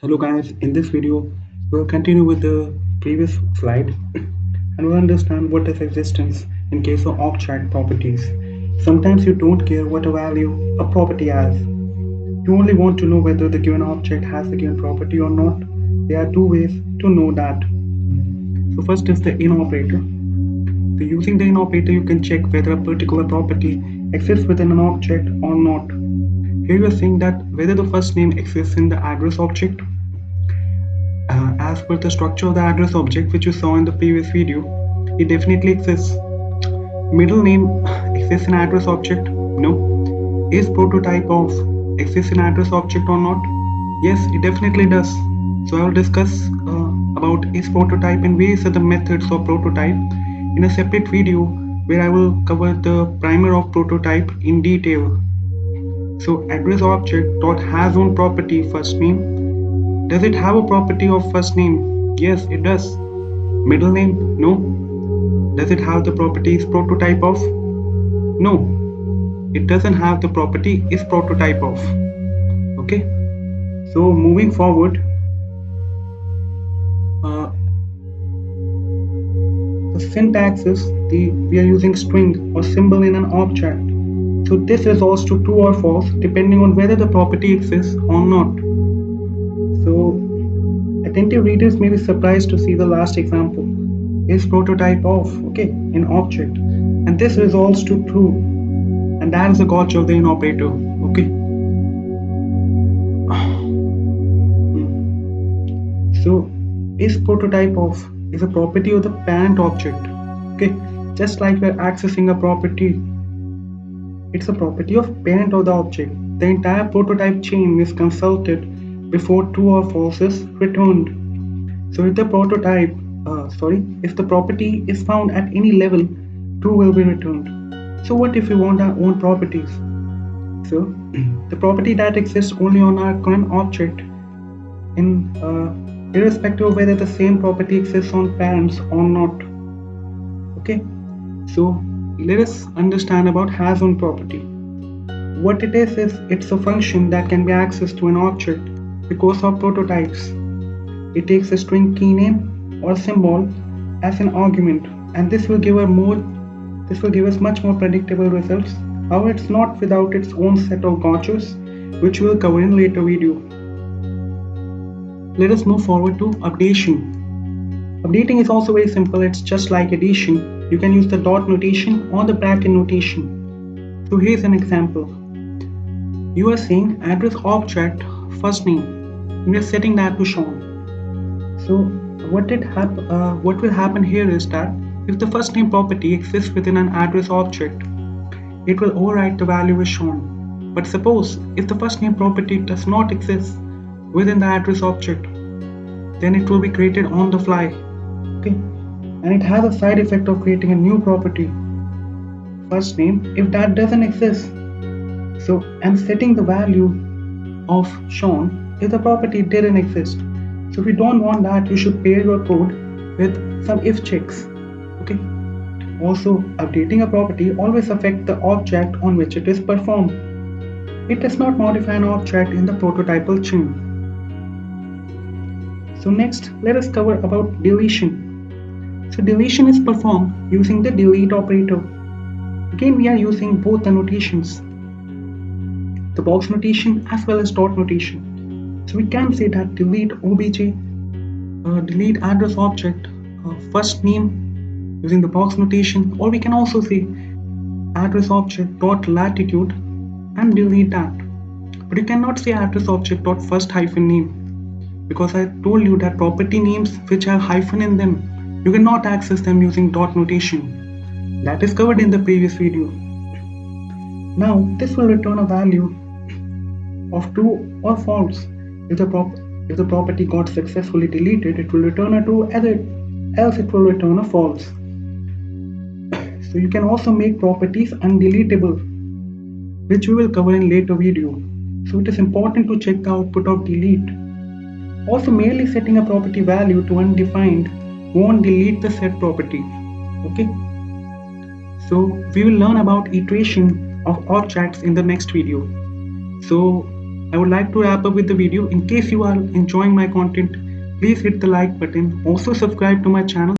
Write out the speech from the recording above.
Hello guys, in this video we'll continue with the previous slide and we'll understand what is existence in case of object properties. Sometimes you don't care what a value a property has. You only want to know whether the given object has the given property or not. There are two ways to know that. So first is the in operator. So using the in operator you can check whether a particular property exists within an object or not. Here we are saying that whether the first name exists in the address object. As per the structure of the address object which you saw in the previous video, it definitely exists. Middle name exists in address object? No. Is prototype of exists in address object or not? Yes, it definitely does. So I will discuss about is prototype and various other methods of prototype in a separate video where I will cover the primer of prototype in detail. So address object dot has one property first name. Does it have a property of first name? Yes, it does. Middle name? No. Does it have the properties prototype of? No. It doesn't have the property is prototype of. Okay. So moving forward, the syntax is we are using string or symbol in an object. So this resolves to true or false depending on whether the property exists or not. So attentive readers may be surprised to see the last example is prototype of in object, and this resolves to true, and that is the gotcha of the in operator. So is prototype of is a property of the parent object. Just like we're accessing a property, it's a property of parent of the object. The entire prototype chain is consulted before true or false is returned. So if the if the property is found at any level, true will be returned. So what if we want our own properties? So the property that exists only on our current object, in irrespective of whether the same property exists on parents or not. So let us understand about has one property. What it is it's a function that can be accessed to an object because of prototypes. It takes a string key name or symbol as an argument, and this will give us much more predictable results. However, it's not without its own set of gotchas, which we'll cover in later video. Let us move forward to updation. Updating is also very simple. It's just like addition. You can use the dot notation or the bracket notation. So here's an example. You are saying address object first name. We are setting that to Sean. So what will happen here is that if the first name property exists within an address object, it will overwrite the value as Sean. But suppose if the first name property does not exist within the address object, then it will be created on the fly. And it has a side effect of creating a new property, first name, if that doesn't exist. So I'm setting the value of Sean if the property didn't exist. So if you don't want that, you should pair your code with some if checks. Also, updating a property always affects the object on which it is performed. It does not modify an object in the prototypal chain. So next, let us cover about deletion. So deletion is performed using the delete operator. Again, we are using both the notations, the box notation as well as dot notation. So we can say that delete obj, delete address object, first name using the box notation, or we can also say address object dot latitude and delete that. But you cannot say address object dot first hyphen name, because I told you that property names which have hyphen in them, you cannot access them using dot notation. That is covered in the previous video. Now this will return a value of true or false. If the property got successfully deleted, it will return a true, else it will return a false. So you can also make properties undeletable, which we will cover in later video. So it is important to check the output of delete. Also, merely setting a property value to undefined won't delete the set property. So we will learn about iteration of objects in the next video. So I would like to wrap up with the video. In case you are enjoying my content, please hit the like button. Also subscribe to my channel